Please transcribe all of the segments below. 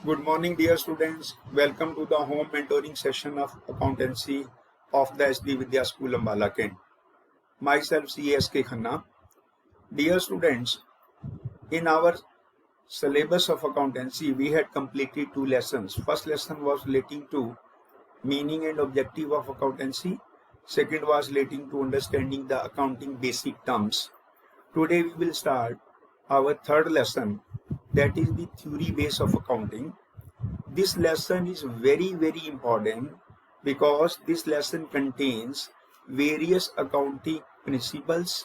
Good morning, dear students. Welcome to the home mentoring session of accountancy of the SD Vidya School, Ambala, Kent. Myself, CSK Khanna. Dear students, in our syllabus of accountancy, we had completed two lessons. First lesson was relating to meaning and objective of accountancy. Second was relating to understanding the accounting basic terms. Today we will start our third lesson, that is the theory base of accounting. This lesson is very important because this lesson contains various accounting principles,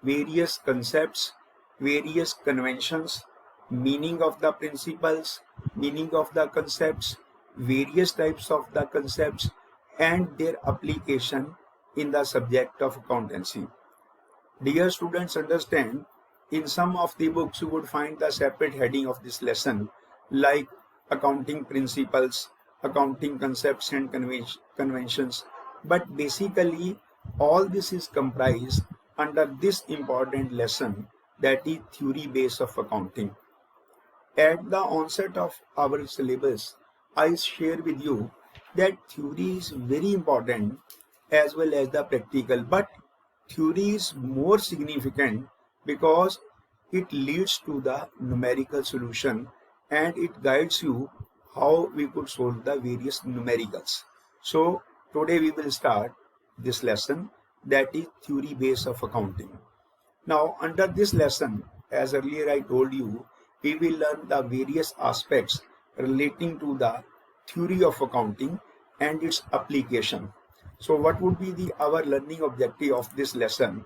various concepts, various conventions, meaning of the principles, meaning of the concepts, various types of the concepts, and their application in the subject of accountancy. Dear students, understand, in some of the books you would find the separate heading of this lesson like accounting principles, accounting concepts and conventions. But basically all this is comprised under this important lesson, that is theory base of accounting. At the onset of our syllabus, I share with you that theory is very important as well as the practical, but theory is more significant because it leads to the numerical solution and it guides you how we could solve the various numericals. So today we will start this lesson, that is theory base of accounting. Now under this lesson, as earlier I told you, we will learn the various aspects relating to the theory of accounting and its application. So what would be our learning objective of this lesson?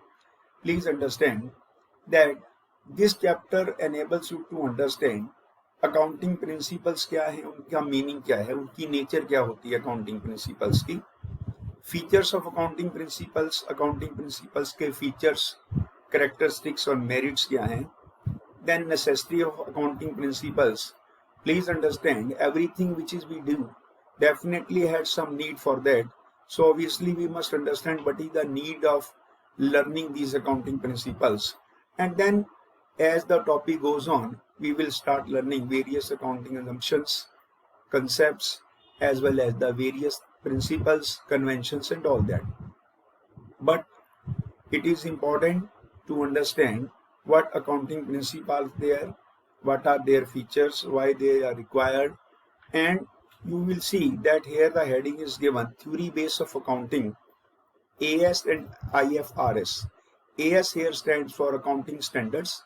Please understand that this chapter enables you to understand accounting principles क्या है, उनका meaning क्या है, उनकी nature क्या होती है accounting principles की, फीचर्स ऑफ अकाउंटिंग प्रिंसिपल्स के फीचर्स, कैरेक्टरिस्टिक्स और मेरिट्स क्या हैं, then necessity of accounting principles. Please understand, everything which is we do definitely had some need for that. So obviously we must understand what is the need of learning these accounting principles. And then as the topic goes on, we will start learning various accounting assumptions, concepts, as well as the various principles, conventions and all that. But it is important to understand what accounting principles there, what are their features, why they are required, and you will see that here the heading is given theory base of accounting, AS and IFRS. AS here stands for accounting standards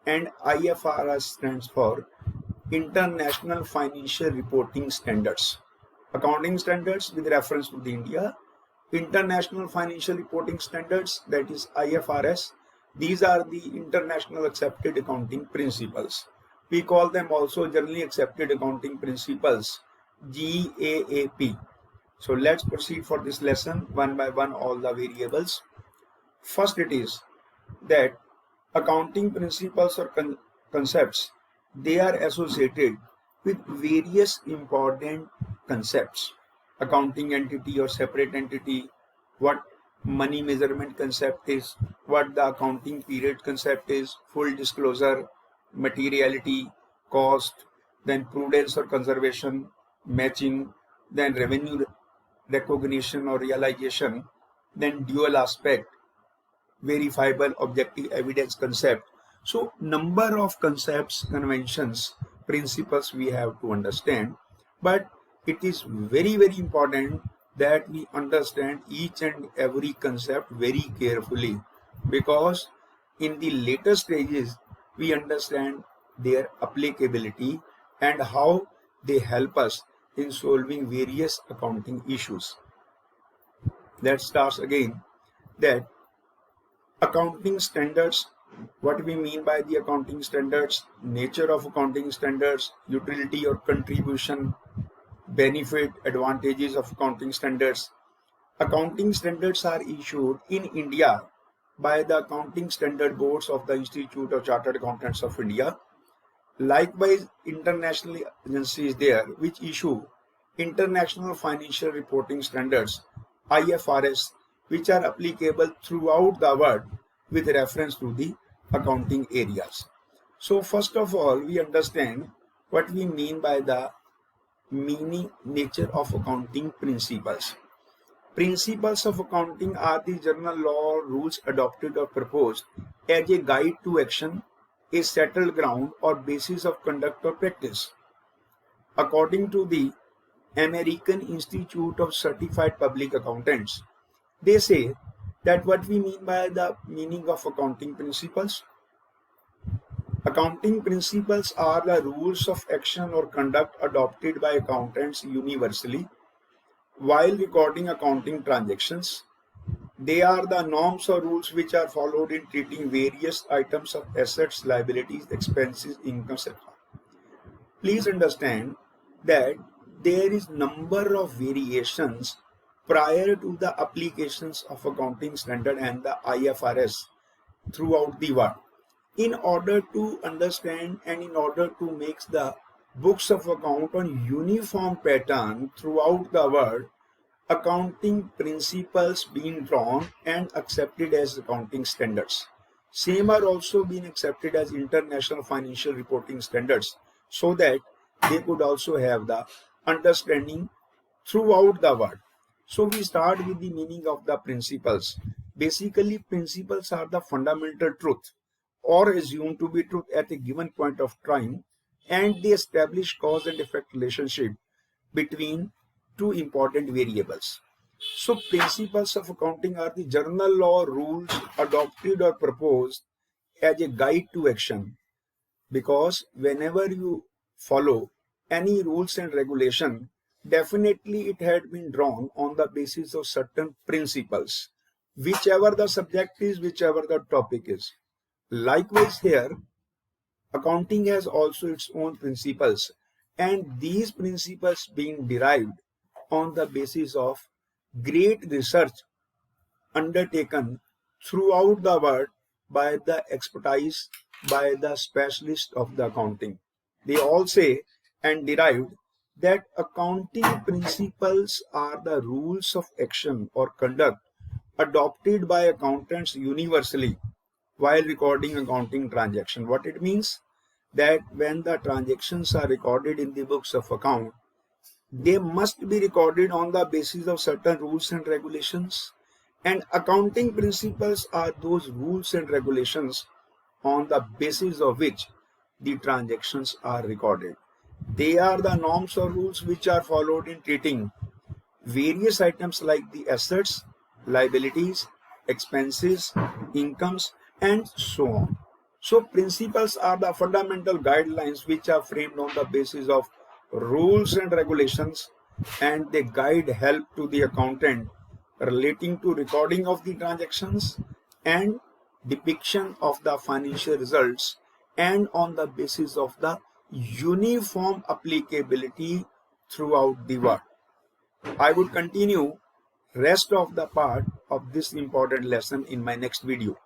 and IFRS stands for International Financial Reporting Standards. Accounting standards with reference to the India, International Financial Reporting Standards, that is IFRS. These are the international accepted accounting principles. We call them also generally accepted accounting principles, GAAP. So let's proceed for this lesson one by one, all the variables. First it is that accounting principles or concepts, they are associated with various important concepts. Accounting entity or separate entity, what money measurement concept is, what the accounting period concept is, full disclosure, materiality, cost, then prudence or conservation, matching, then revenue recognition or realization, then dual aspect, verifiable objective evidence concept. So number of concepts, conventions, principles we have to understand, but it is very important that we understand each and every concept very carefully, because in the later stages we understand their applicability and how they help us in solving various accounting issues. Let's start again that accounting standards, what we mean by the accounting standards, nature of accounting standards, utility or contribution, benefit, advantages of accounting standards. Accounting standards are issued in India by the accounting standard boards of the Institute of Chartered Accountants of India. Likewise, international agencies there which issue International Financial Reporting Standards, IFRS, which are applicable throughout the world with reference to the accounting areas. So first of all, we understand what we mean by the meaning, nature of accounting principles. Principles of accounting are the general law or rules adopted or proposed as a guide to action, a settled ground or basis of conduct or practice. According to the American Institute of Certified Public Accountants, they say that what we mean by the meaning of accounting principles. Accounting principles are the rules of action or conduct adopted by accountants universally while recording accounting transactions. They are the norms or rules which are followed in treating various items of assets, liabilities, expenses, income, etc. Please understand that there is number of variations prior to the applications of accounting standard and the IFRS throughout the world. In order to understand and in order to make the books of account on uniform pattern throughout the world, accounting principles being drawn and accepted as accounting standards. Same are also being accepted as international financial reporting standards so that they could also have the understanding throughout the world. So we start with the meaning of the principles. Basically, principles are the fundamental truth or assumed to be truth at a given point of time, and they establish cause and effect relationship between two important variables. So principles of accounting are the general law rules adopted or proposed as a guide to action, because whenever you follow any rules and regulation, definitely it had been drawn on the basis of certain principles, whichever the subject is, whichever the topic is. Likewise here, accounting has also its own principles, and these principles being derived on the basis of great research undertaken throughout the world by the expertise, by the specialists of the accounting. They all say and derived that accounting principles are the rules of action or conduct adopted by accountants universally while recording accounting transaction. What it means? That when the transactions are recorded in the books of account, they must be recorded on the basis of certain rules and regulations, and accounting principles are those rules and regulations on the basis of which the transactions are recorded. They are the norms or rules which are followed in treating various items like the assets, liabilities, expenses, incomes, and so on. So principles are the fundamental guidelines which are framed on the basis of rules and regulations, and they guide help to the accountant relating to recording of the transactions and depiction of the financial results, and on the basis of the uniform applicability throughout the world. I would continue rest of the part of this important lesson in my next video.